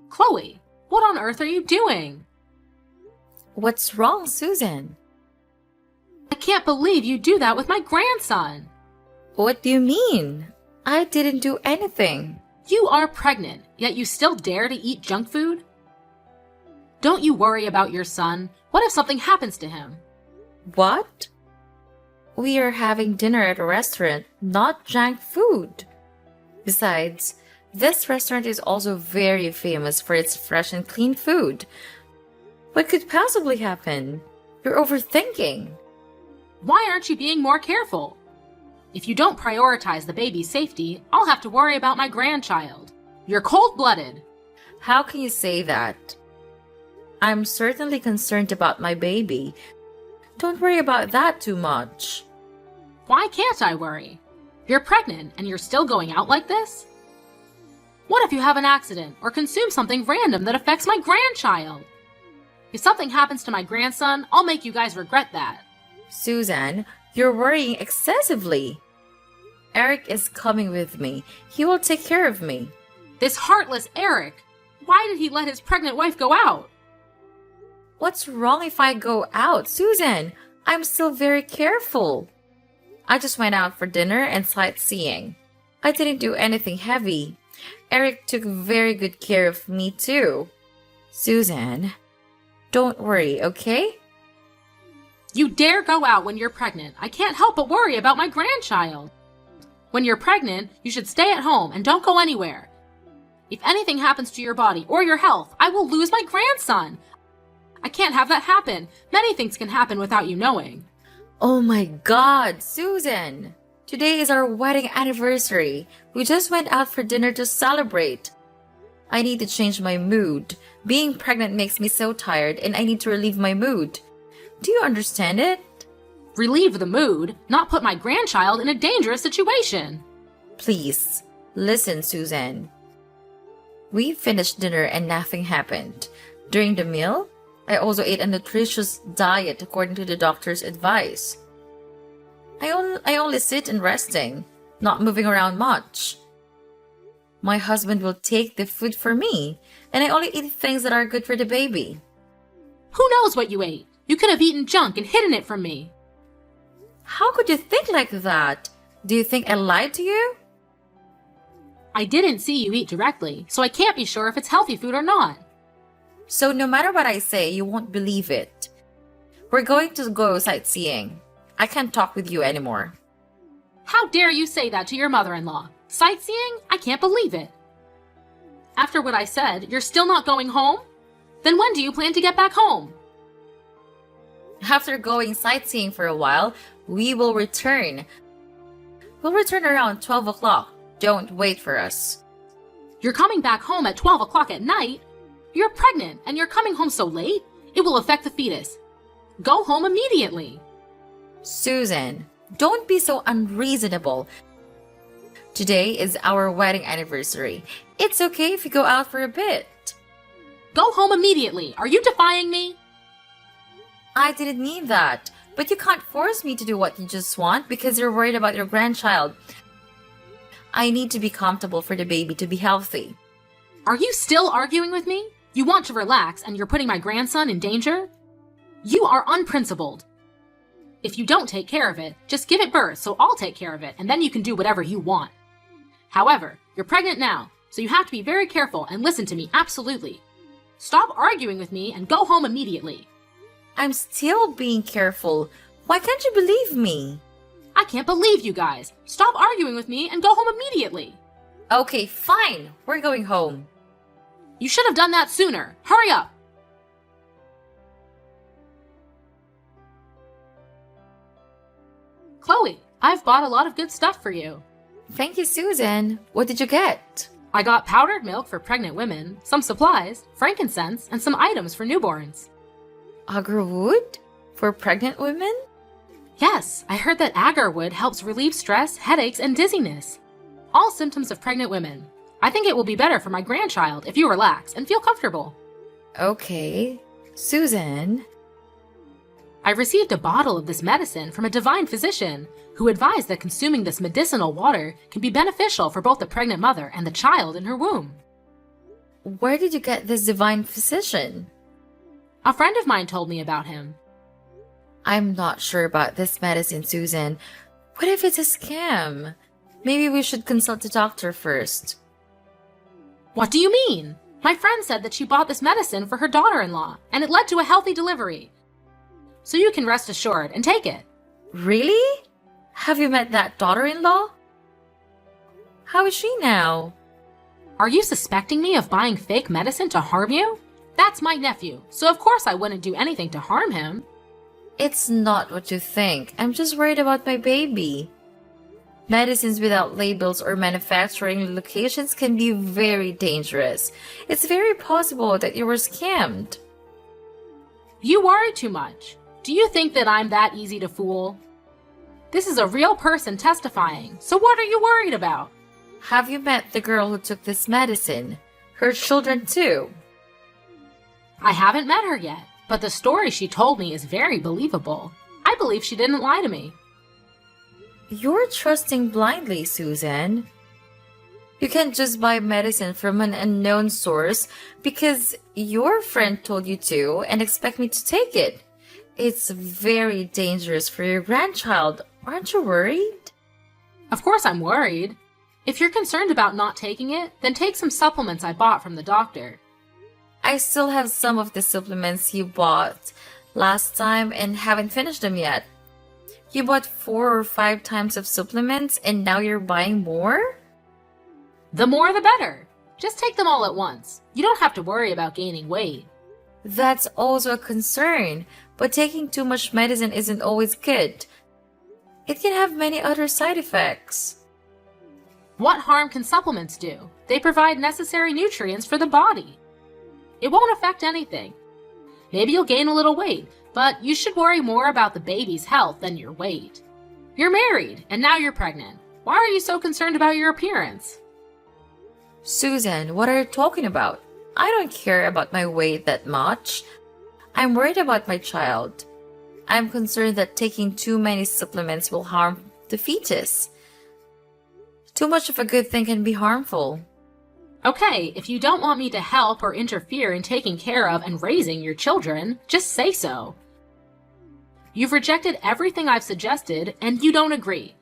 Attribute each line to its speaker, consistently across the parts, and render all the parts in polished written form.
Speaker 1: Chloe, what on earth are you doing?
Speaker 2: What's wrong, Susan?
Speaker 1: I can't believe you do that with my grandson.
Speaker 2: What do you mean? I didn't do anything.
Speaker 1: You are pregnant, yet you still dare to eat junk food? Don't you worry about your son? What if something happens to him?
Speaker 2: What? We are having dinner at a restaurant, not junk food. Besides, this restaurant is also very famous for its fresh and clean food. What could possibly happen? You're overthinking.
Speaker 1: Why aren't you being more careful? If you don't prioritize the baby's safety, I'll have to worry about my grandchild. You're cold-blooded.
Speaker 2: How can you say that? I'm certainly concerned about my baby. Don't worry about that too much.
Speaker 1: Why can't I worry? You're pregnant and you're still going out like this? What if you have an accident or consume something random that affects my grandchild? If something happens to my grandson, I'll make you guys regret that.
Speaker 2: Susan, you're worrying excessively. Eric is coming with me. He will take care of me.
Speaker 1: This heartless Eric! Why did he let his pregnant wife go out?
Speaker 2: What's wrong if I go out, Susan? I'm still very careful. I just went out for dinner and sightseeing. I didn't do anything heavy. Eric took very good care of me too. Susan, don't worry, okay?
Speaker 1: You dare go out when you're pregnant. I can't help but worry about my grandchild. When you're pregnant, you should stay at home and don't go anywhere. If anything happens to your body or your health, I will lose my grandson. I can't have that happen. Many things can happen without you knowing.
Speaker 2: Oh my God, Susan! Today is our wedding anniversary. We just went out for dinner to celebrate. I need to change my mood. Being pregnant makes me so tired and I need to relieve my mood. Do you understand it?
Speaker 1: Relieve the mood, not put my grandchild in a dangerous situation.
Speaker 2: Please, listen, Susan. We finished dinner and nothing happened. During the meal, I also ate a nutritious diet according to the doctor's advice. I only sit and resting, not moving around much. My husband will take the food for me, and I only eat things that are good for the baby.
Speaker 1: Who knows what you ate? You could have eaten junk and hidden it from me.
Speaker 2: How could you think like that? Do you think I lied to you?
Speaker 1: I didn't see you eat directly, so I can't be sure if it's healthy food or not.
Speaker 2: So no matter what I say, you won't believe it. We're going to go sightseeing. I can't talk with you anymore.
Speaker 1: How dare you say that to your mother-in-law? Sightseeing? I can't believe it. After what I said, you're still not going home? Then when do you plan to get back home?
Speaker 2: After going sightseeing for a while, we will return. We'll return around 12 o'clock. Don't wait for us.
Speaker 1: You're coming back home at 12 o'clock at night? You're pregnant and you're coming home so late? It will affect the fetus. Go home immediately.
Speaker 2: Susan, don't be so unreasonable. Today is our wedding anniversary. It's okay if you go out for a bit.
Speaker 1: Go home immediately. Are you defying me?
Speaker 2: I didn't mean that, but you can't force me to do what you just want because you're worried about your grandchild. I need to be comfortable for the baby to be healthy.
Speaker 1: Are you still arguing with me? You want to relax and you're putting my grandson in danger? You are unprincipled. If you don't take care of it, just give it birth so I'll take care of it and then you can do whatever you want. However, you're pregnant now, so you have to be very careful and listen to me absolutely. Stop arguing with me and go home immediately.
Speaker 2: I'm still being careful. Why can't you believe me?
Speaker 1: I can't believe you guys. Stop arguing with me and go home immediately.
Speaker 2: Okay, fine. We're going home.
Speaker 1: You should have done that sooner. Hurry up. Chloe, I've bought a lot of good stuff for you.
Speaker 2: Thank you, Susan. What did you get?
Speaker 1: I got powdered milk for pregnant women, some supplies, frankincense, and some items for newborns.
Speaker 2: Agarwood? For pregnant women?
Speaker 1: Yes, I heard that agarwood helps relieve stress, headaches, and dizziness. All symptoms of pregnant women. I think it will be better for my grandchild if you relax and feel comfortable.
Speaker 2: Okay. Susan?
Speaker 1: I received a bottle of this medicine from a divine physician who advised that consuming this medicinal water can be beneficial for both the pregnant mother and the child in her womb.
Speaker 2: Where did you get this divine physician?
Speaker 1: A friend of mine told me about him.
Speaker 2: I'm not sure about this medicine, Susan. What if it's a scam? Maybe we should consult the doctor first.
Speaker 1: What do you mean? My friend said that she bought this medicine for her daughter-in-law, and it led to a healthy delivery. So you can rest assured and take it.
Speaker 2: Really? Have you met that daughter-in-law? How is she now?
Speaker 1: Are you suspecting me of buying fake medicine to harm you? That's my nephew, so of course I wouldn't do anything to harm him.
Speaker 2: It's not what you think. I'm just worried about my baby. Medicines without labels or manufacturing locations can be very dangerous. It's very possible that you were scammed.
Speaker 1: You worry too much. Do you think that I'm that easy to fool? This is a real person testifying, so what are you worried about?
Speaker 2: Have you met the girl who took this medicine? Her children too?
Speaker 1: I haven't met her yet, but the story she told me is very believable. I believe she didn't lie to me.
Speaker 2: You're trusting blindly, Susan. You can't just buy medicine from an unknown source because your friend told you to and expect me to take it. It's very dangerous for your grandchild. Aren't you worried?
Speaker 1: Of course I'm worried. If you're concerned about not taking it, then take some supplements I bought from the doctor.
Speaker 2: I still have some of the supplements you bought last time and haven't finished them yet. You bought 4 or 5 times of supplements and now you're buying more?
Speaker 1: The more the better. Just take them all at once. You don't have to worry about gaining weight.
Speaker 2: That's also a concern, but taking too much medicine isn't always good. It can have many other side effects.
Speaker 1: What harm can supplements do? They provide necessary nutrients for the body. It won't affect anything. Maybe you'll gain a little weight, but you should worry more about the baby's health than your weight. You're married, and now you're pregnant. Why are you so concerned about your appearance?
Speaker 2: Susan, what are you talking about? I don't care about my weight that much. I'm worried about my child. I'm concerned that taking too many supplements will harm the fetus. Too much of a good thing can be harmful.
Speaker 1: Okay, if you don't want me to help or interfere in taking care of and raising your children, just say so. You've rejected everything I've suggested, and you don't agree.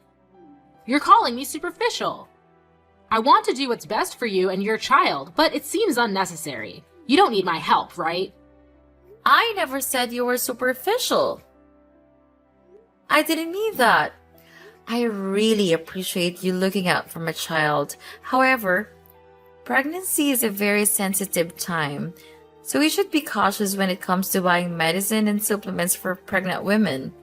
Speaker 1: You're calling me superficial. I want to do what's best for you and your child, but it seems unnecessary. You don't need my help, right?
Speaker 2: I never said you were superficial. I didn't mean that. I really appreciate you looking out for my child. However, pregnancy is a very sensitive time, so we should be cautious when it comes to buying medicine and supplements for pregnant women.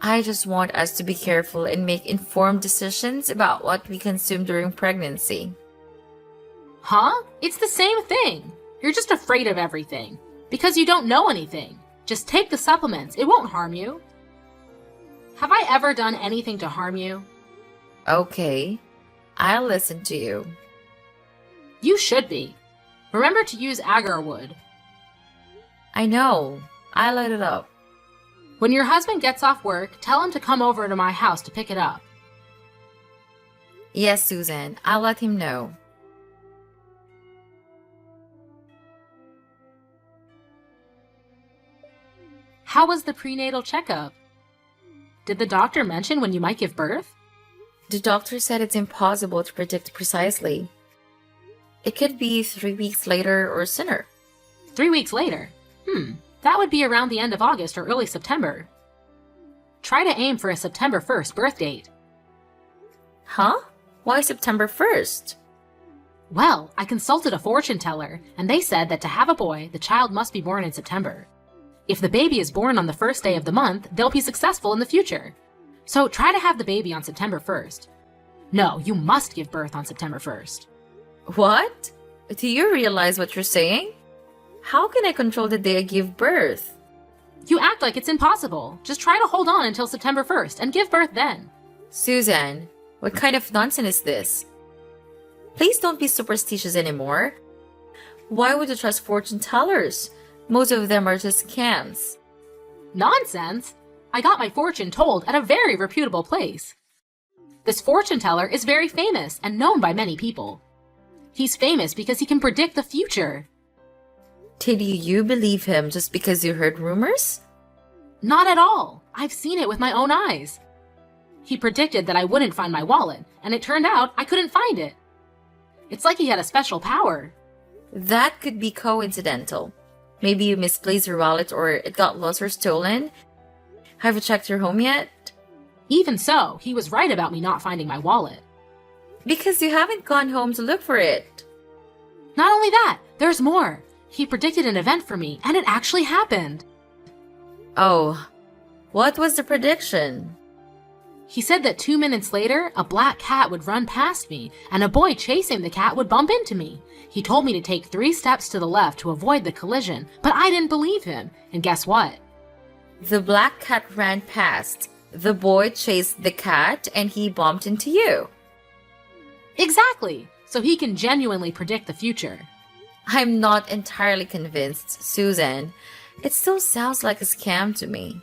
Speaker 2: I just want us to be careful and make informed decisions about what we consume during pregnancy.
Speaker 1: Huh? It's the same thing. You're just afraid of everything. Because you don't know anything. Just take the supplements. It won't harm you. Have I ever done anything to harm you?
Speaker 2: Okay, I'll listen to you.
Speaker 1: You should be. Remember to use agar wood.
Speaker 2: I know. I light it up.
Speaker 1: When your husband gets off work, tell him to come over to my house to pick it up.
Speaker 2: Yes, Susan, I'll let him know.
Speaker 1: How was the prenatal checkup? Did the doctor mention when you might give birth?
Speaker 2: The doctor said it's impossible to predict precisely. It could be 3 weeks later or sooner.
Speaker 1: 3 weeks later? That would be around the end of August or early September. Try to aim for a September 1st birth date.
Speaker 2: Huh? Why September 1st?
Speaker 1: Well, I consulted a fortune teller, and they said that to have a boy, the child must be born in September. If the baby is born on the first day of the month, they'll be successful in the future. So try to have the baby on September 1st. No, you must give birth on September 1st.
Speaker 2: What? Do you realize what you're saying? How can I control the day I give birth?
Speaker 1: You act like it's impossible. Just try to hold on until September 1st and give birth then.
Speaker 2: Susan, what kind of nonsense is this? Please don't be superstitious anymore. Why would you trust fortune tellers? Most of them are just scams.
Speaker 1: Nonsense! I got my fortune told at a very reputable place. This fortune teller is very famous and known by many people. He's famous because he can predict the future.
Speaker 2: Did you believe him just because you heard rumors?
Speaker 1: Not at all. I've seen it with my own eyes. He predicted that I wouldn't find my wallet, and it turned out I couldn't find it. It's like he had a special power.
Speaker 2: That could be coincidental. Maybe you misplaced your wallet or it got lost or stolen. Have you checked your home yet?
Speaker 1: Even so, he was right about me not finding my wallet.
Speaker 2: Because you haven't gone home to look for it.
Speaker 1: Not only that, there's more. He predicted an event for me, and it actually happened.
Speaker 2: Oh, what was the prediction?
Speaker 1: He said that 2 minutes later, a black cat would run past me, and a boy chasing the cat would bump into me. He told me to take 3 steps to the left to avoid the collision, but I didn't believe him. And guess what?
Speaker 2: The black cat ran past. The boy chased the cat, and he bumped into you.
Speaker 1: Exactly! So he can genuinely predict the future.
Speaker 2: I'm not entirely convinced, Susan. It still sounds like a scam to me.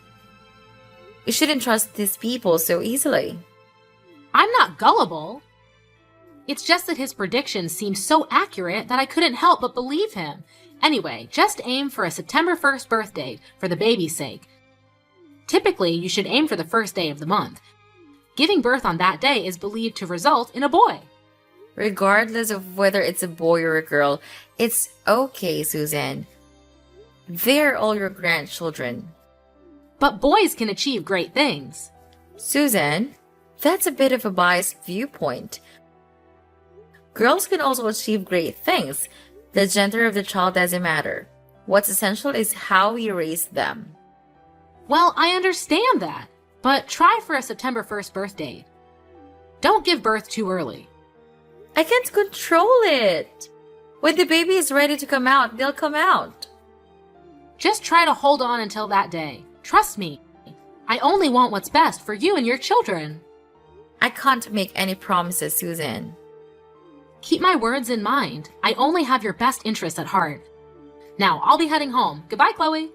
Speaker 2: You shouldn't trust these people so easily.
Speaker 1: I'm not gullible. It's just that his predictions seemed so accurate that I couldn't help but believe him. Anyway, just aim for a September 1st birthday for the baby's sake. Typically, you should aim for the first day of the month. Giving birth on that day is believed to result in a boy.
Speaker 2: Regardless of whether it's a boy or a girl, it's okay, Susan. They're all your grandchildren.
Speaker 1: But boys can achieve great things.
Speaker 2: Susan, that's a bit of a biased viewpoint. Girls can also achieve great things. The gender of the child doesn't matter. What's essential is how we raise them.
Speaker 1: Well, I understand that, but try for a September 1st birthday. Don't give birth too early.
Speaker 2: I can't control it. When the baby is ready to come out, they'll come out.
Speaker 1: Just try to hold on until that day. Trust me. I only want what's best for you and your children.
Speaker 2: I can't make any promises, Susan.
Speaker 1: Keep my words in mind. I only have your best interests at heart. Now, I'll be heading home. Goodbye, Chloe.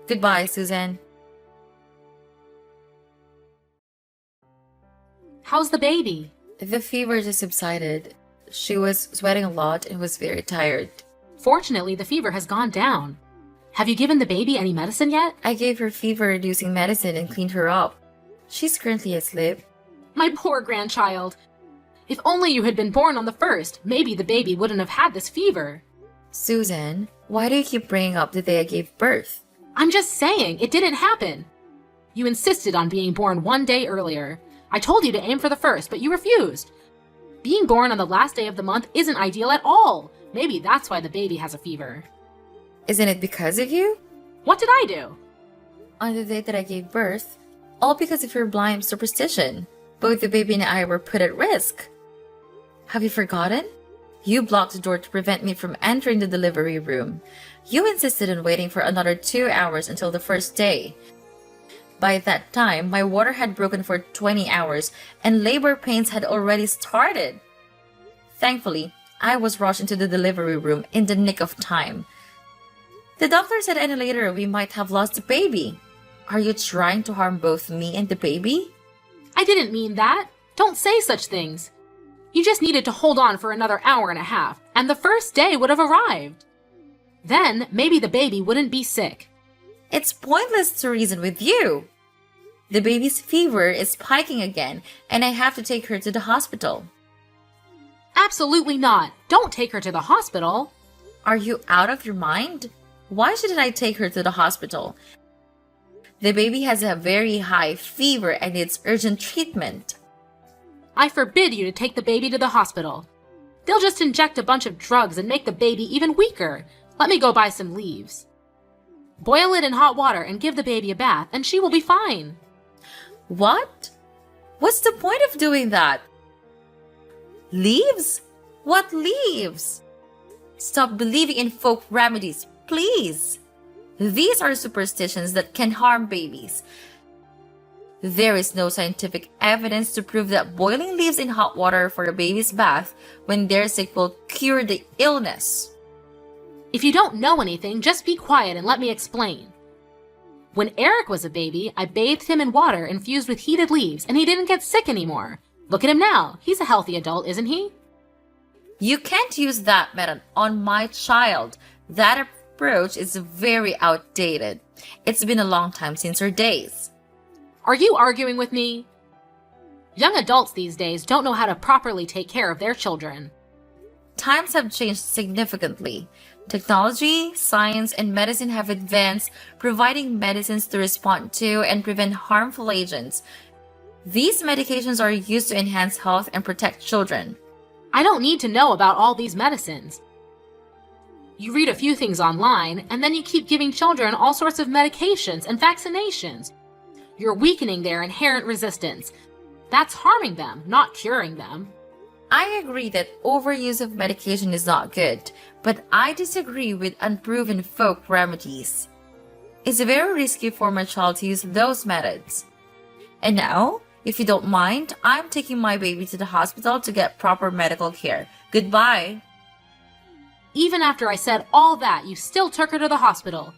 Speaker 2: Goodbye, Susan.
Speaker 1: How's the baby?
Speaker 2: The fever just subsided. She was sweating a lot and was very tired.
Speaker 1: Fortunately, the fever has gone down. Have you given the baby any medicine yet?
Speaker 2: I gave her fever-reducing medicine and cleaned her up. She's currently asleep.
Speaker 1: My poor grandchild. If only you had been born on the 1st, maybe the baby wouldn't have had this fever.
Speaker 2: Susan, why do you keep bringing up the day I gave birth?
Speaker 1: I'm just saying, it didn't happen. You insisted on being born 1 day earlier. I told you to aim for the 1st, but you refused. Being born on the last day of the month isn't ideal at all. Maybe that's why the baby has a fever.
Speaker 2: Isn't it because of you?
Speaker 1: What did I do?
Speaker 2: On the day that I gave birth, all because of your blind superstition, both the baby and I were put at risk. Have you forgotten? You blocked the door to prevent me from entering the delivery room. You insisted on waiting for another 2 hours until the 1st day. By that time, my water had broken for 20 hours and labor pains had already started. Thankfully, I was rushed into the delivery room in the nick of time. The doctor said any later we might have lost the baby. Are you trying to harm both me and the baby?
Speaker 1: I didn't mean that. Don't say such things. You just needed to hold on for another hour and a half, and the 1st day would have arrived. Then, maybe the baby wouldn't be sick.
Speaker 2: It's pointless to reason with you. The baby's fever is spiking again, and I have to take her to the hospital.
Speaker 1: Absolutely not. Don't take her to the hospital.
Speaker 2: Are you out of your mind? Why shouldn't I take her to the hospital? The baby has a very high fever and needs urgent treatment.
Speaker 1: I forbid you to take the baby to the hospital. They'll just inject a bunch of drugs and make the baby even weaker. Let me go buy some leaves. Boil it in hot water and give the baby a bath, and she will be fine.
Speaker 2: What? What's the point of doing that? Leaves? What leaves? Stop believing in folk remedies, please. These are superstitions that can harm babies. There is no scientific evidence to prove that boiling leaves in hot water for a baby's bath when they're sick will cure the illness.
Speaker 1: If you don't know anything, just be quiet and let me explain. When Eric was a baby, I bathed him in water infused with heated leaves, and he didn't get sick anymore. Look at him now. He's a healthy adult, isn't he?
Speaker 2: You can't use that method on my child. That approach is very outdated. It's been a long time since her days.
Speaker 1: Are you arguing with me? Young adults these days don't know how to properly take care of their children.
Speaker 2: Times have changed significantly. Technology, science, and medicine have advanced, providing medicines to respond to and prevent harmful agents. These medications are used to enhance health and protect children.
Speaker 1: I don't need to know about all these medicines. You read a few things online, and then you keep giving children all sorts of medications and vaccinations. You're weakening their inherent resistance. That's harming them, not curing them.
Speaker 2: I agree that overuse of medication is not good, but I disagree with unproven folk remedies. It's very risky for my child to use those methods. And now, if you don't mind, I'm taking my baby to the hospital to get proper medical care. Goodbye.
Speaker 1: Even after I said all that, you still took her to the hospital.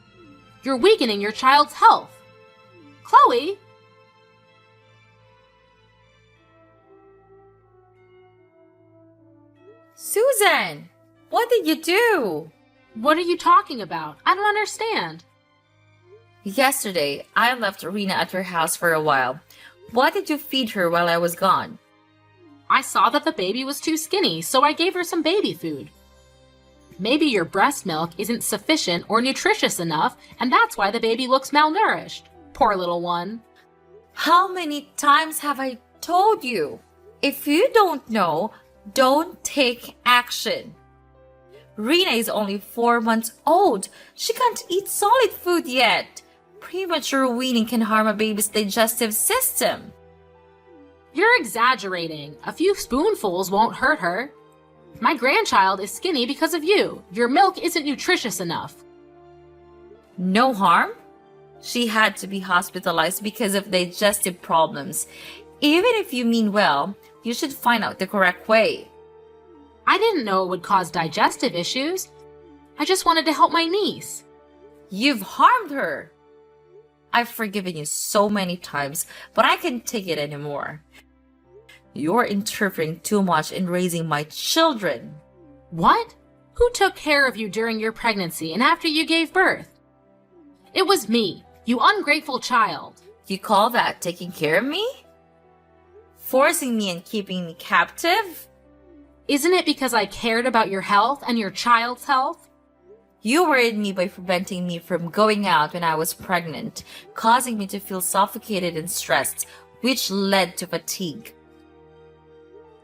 Speaker 1: You're weakening your child's health. Chloe!
Speaker 2: Susan! What did you do?
Speaker 1: What are you talking about? I don't understand.
Speaker 2: Yesterday, I left Rena at her house for a while. What did you feed her while I was gone?
Speaker 1: I saw that the baby was too skinny, so I gave her some baby food. Maybe your breast milk isn't sufficient or nutritious enough, and that's why the baby looks malnourished. Poor little one.
Speaker 2: How many times have I told you? If you don't know, don't take action. Rena is only 4 months old. She can't eat solid food yet. Premature weaning can harm a baby's digestive system.
Speaker 1: You're exaggerating. A few spoonfuls won't hurt her. My grandchild is skinny because of you. Your milk isn't nutritious enough.
Speaker 2: No harm? She had to be hospitalized because of digestive problems. Even if you mean well, you should find out the correct way.
Speaker 1: I didn't know it would cause digestive issues. I just wanted to help my niece.
Speaker 2: You've harmed her. I've forgiven you so many times, but I can't take it anymore. You're interfering too much in raising my children.
Speaker 1: What? Who took care of you during your pregnancy and after you gave birth? It was me, you ungrateful child.
Speaker 2: You call that taking care of me? Forcing me and keeping me captive?
Speaker 1: Isn't it because I cared about your health and your child's health?
Speaker 2: You worried me by preventing me from going out when I was pregnant, causing me to feel suffocated and stressed, which led to fatigue.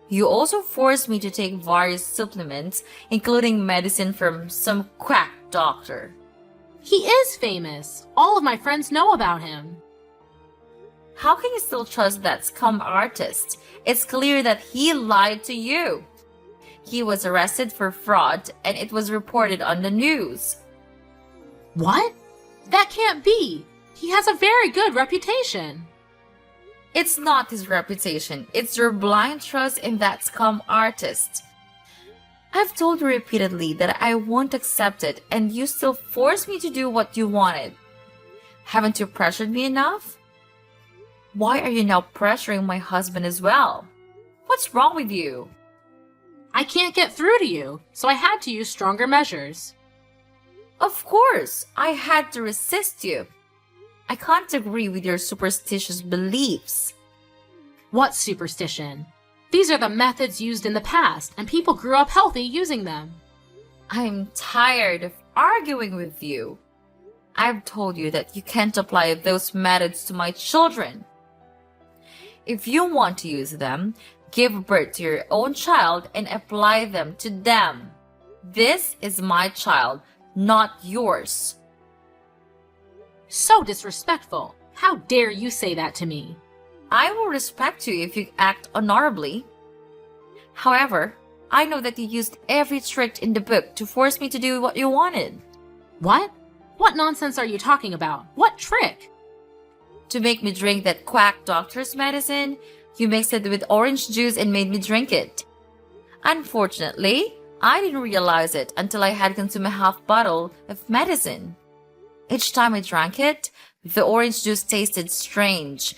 Speaker 2: You also forced me to take various supplements, including medicine from some quack doctor.
Speaker 1: He is famous. All of my friends know about him.
Speaker 2: How can you still trust that scum artist? It's clear that he lied to you. He was arrested for fraud and it was reported on the news.
Speaker 1: What? That can't be. He has a very good reputation.
Speaker 2: It's not his reputation. It's your blind trust in that scum artist. I've told you repeatedly that I won't accept it and you still force me to do what you wanted. Haven't you pressured me enough? Why are you now pressuring my husband as well? What's wrong with you?
Speaker 1: I can't get through to you, so I had to use stronger measures.
Speaker 2: Of course, I had to resist you. I can't agree with your superstitious beliefs.
Speaker 1: What superstition? These are the methods used in the past, and people grew up healthy using them.
Speaker 2: I'm tired of arguing with you. I've told you that you can't apply those methods to my children. If you want to use them, give birth to your own child and apply them to them. This is my child, not yours.
Speaker 1: So disrespectful. How dare you say that to me?
Speaker 2: I will respect you if you act honorably. However, I know that you used every trick in the book to force me to do what you wanted.
Speaker 1: What? What nonsense are you talking about? What trick?
Speaker 2: To make me drink that quack doctor's medicine, you mixed it with orange juice and made me drink it. Unfortunately, I didn't realize it until I had consumed a half bottle of medicine. Each time I drank it, the orange juice tasted strange.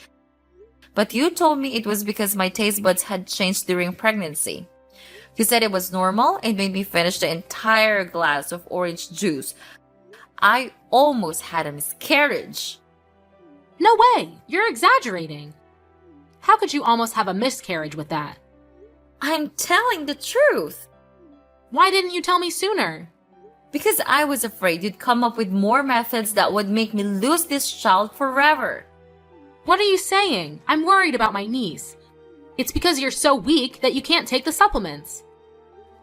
Speaker 2: But you told me it was because my taste buds had changed during pregnancy. You said it was normal and made me finish the entire glass of orange juice. I almost had a miscarriage.
Speaker 1: No way! You're exaggerating. How could you almost have a miscarriage with that?
Speaker 2: I'm telling the truth.
Speaker 1: Why didn't you tell me sooner?
Speaker 2: Because I was afraid you'd come up with more methods that would make me lose this child forever.
Speaker 1: What are you saying? I'm worried about my niece. It's because you're so weak that you can't take the supplements.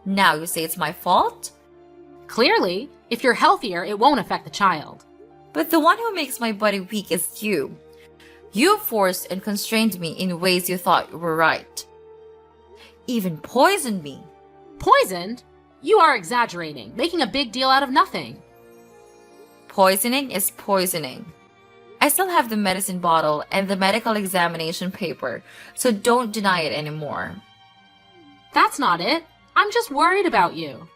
Speaker 2: Now you say it's my fault?
Speaker 1: Clearly, if you're healthier, it won't affect the child.
Speaker 2: But the one who makes my body weak is you. You forced and constrained me in ways you thought were right. Even poisoned me.
Speaker 1: Poisoned? You are exaggerating, making a big deal out of nothing.
Speaker 2: Poisoning is poisoning. I still have the medicine bottle and the medical examination paper, so don't deny it anymore.
Speaker 1: That's not it. I'm just worried about you.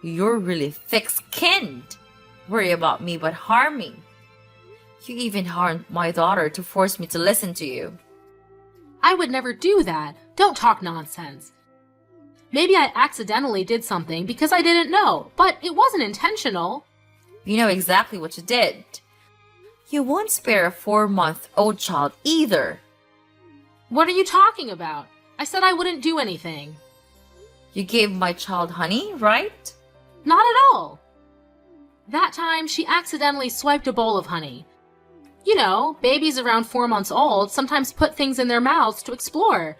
Speaker 2: You're really thick-skinned. Worry about me but harm me. You even harmed my daughter to force me to listen to you.
Speaker 1: I would never do that. Don't talk nonsense. Maybe I accidentally did something because I didn't know, but it wasn't intentional.
Speaker 2: You know exactly what you did. You won't spare a 4-month-old child either.
Speaker 1: What are you talking about? I said I wouldn't do anything.
Speaker 2: You gave my child honey, right?
Speaker 1: Not at all. That time, she accidentally swiped a bowl of honey. You know, babies around 4 months old sometimes put things in their mouths to explore.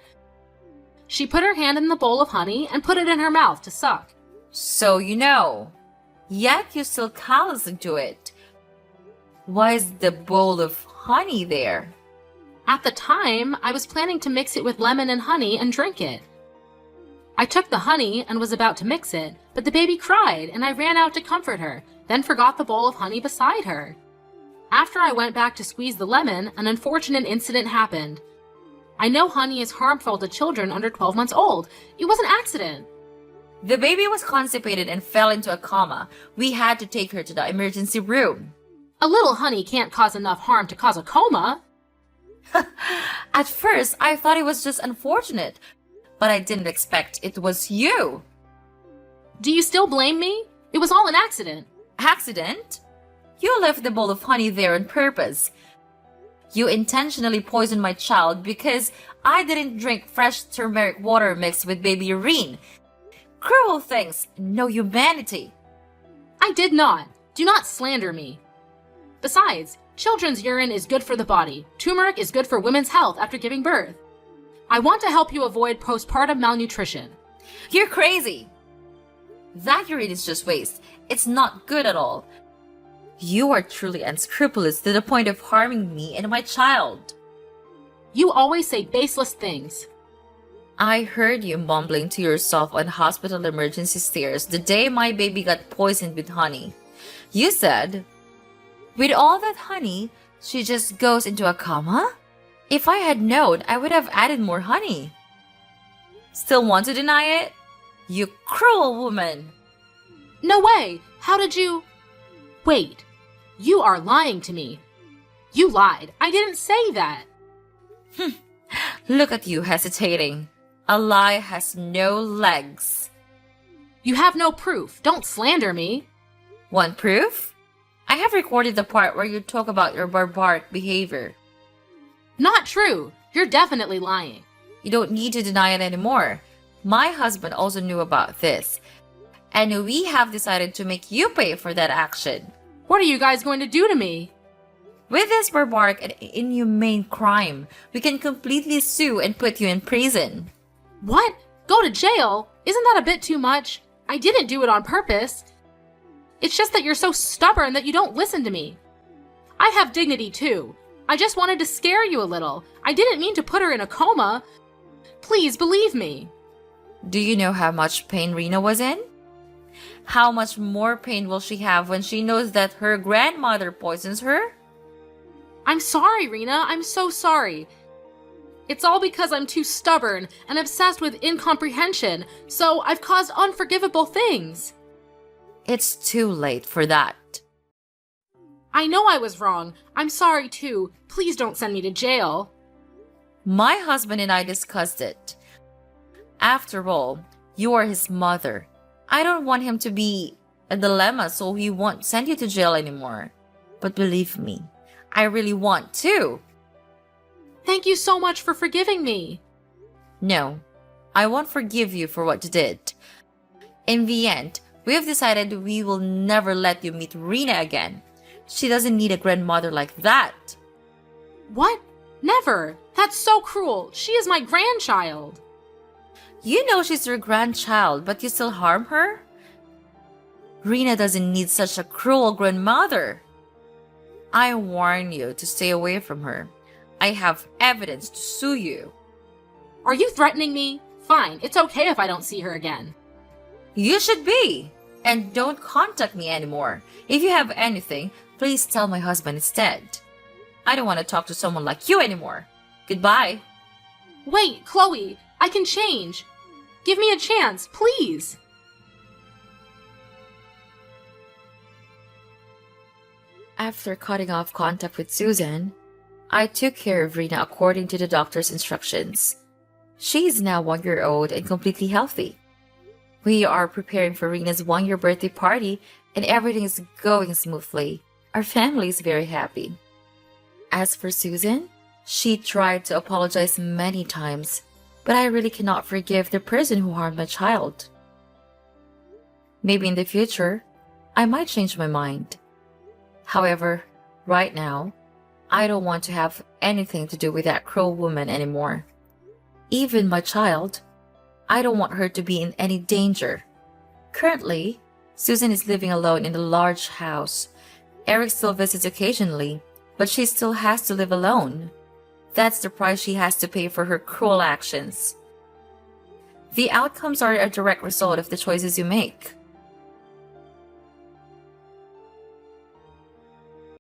Speaker 1: She put her hand in the bowl of honey and put it in her mouth to suck.
Speaker 2: So you know. Yet you still callously do it. Why is the bowl of honey there?
Speaker 1: At the time, I was planning to mix it with lemon and honey and drink it. I took the honey and was about to mix it, but the baby cried and I ran out to comfort her, then forgot the bowl of honey beside her. After I went back to squeeze the lemon, an unfortunate incident happened. I know honey is harmful to children under 12 months old. It was an accident.
Speaker 2: The baby was constipated and fell into a coma. We had to take her to the emergency room.
Speaker 1: A little honey can't cause enough harm to cause a coma.
Speaker 2: At first, I thought it was just unfortunate, but I didn't expect it was you.
Speaker 1: Do you still blame me? It was all an accident.
Speaker 2: Accident? You left the bowl of honey there on purpose. You intentionally poisoned my child because I didn't drink fresh turmeric water mixed with baby urine. Cruel things, no humanity.
Speaker 1: I did not. Do not slander me. Besides, children's urine is good for the body. Turmeric is good for women's health after giving birth. I want to help you avoid postpartum malnutrition.
Speaker 2: You're crazy. That urine is just waste. It's not good at all. You are truly unscrupulous to the point of harming me and my child.
Speaker 1: You always say baseless things.
Speaker 2: I heard you mumbling to yourself on hospital emergency stairs the day my baby got poisoned with honey. You said, "With all that honey, she just goes into a coma?" If I had known, I would have added more honey. Still want to deny it? You cruel woman!
Speaker 1: No way! How did you... Wait. You are lying to me. You lied. I didn't say that.
Speaker 2: Look at you hesitating. A lie has no legs.
Speaker 1: You have no proof. Don't slander me.
Speaker 2: Want proof? I have recorded the part where you talk about your barbaric behavior.
Speaker 1: Not true. You're definitely lying.
Speaker 2: You don't need to deny it anymore. My husband also knew about this. And we have decided to make you pay for that action.
Speaker 1: What are you guys going to do to me?
Speaker 2: With this barbaric and inhumane crime, we can completely sue and put you in prison.
Speaker 1: What? Go to jail? Isn't that a bit too much? I didn't do it on purpose. It's just that you're so stubborn that you don't listen to me. I have dignity too. I just wanted to scare you a little. I didn't mean to put her in a coma. Please believe me.
Speaker 2: Do you know how much pain Rena was in? How much more pain will she have when she knows that her grandmother poisons her?
Speaker 1: I'm sorry, Rena. I'm so sorry. It's all because I'm too stubborn and obsessed with incomprehension, so I've caused unforgivable things.
Speaker 2: It's too late for that.
Speaker 1: I know I was wrong. I'm sorry too. Please don't send me to jail.
Speaker 2: My husband and I discussed it. After all, You are his mother. I don't want him to be a dilemma, so he won't send you to jail anymore. But believe me, I really want to.
Speaker 1: Thank you so much for forgiving me.
Speaker 2: No, I won't forgive you for what you did. In the end, we have decided we will never let you meet Rena again. She doesn't need a grandmother like that.
Speaker 1: What? Never. That's so cruel. She is my grandchild.
Speaker 2: You know she's your grandchild, but you still harm her? Rena doesn't need such a cruel grandmother. I warn you to stay away from her. I have evidence to sue you.
Speaker 1: Are you threatening me? Fine, it's okay if I don't see her again.
Speaker 2: You should be. And don't contact me anymore. If you have anything, please tell my husband instead. I don't want to talk to someone like you anymore. Goodbye.
Speaker 1: Wait, Chloe, I can change. Give me a chance, please.
Speaker 2: After cutting off contact with Susan, I took care of Rena according to the doctor's instructions. She is now 1 year old and completely healthy. We are preparing for Rena's 1 year birthday party and everything is going smoothly. Our family is very happy. As for Susan, she tried to apologize many times, but I really cannot forgive the person who harmed my child. Maybe in the future, I might change my mind. However, right now, I don't want to have anything to do with that cruel woman anymore. Even my child, I don't want her to be in any danger. Currently, Susan is living alone in a large house. Eric still visits occasionally, but she still has to live alone. That's the price she has to pay for her cruel actions. The outcomes are a direct result of the choices you make.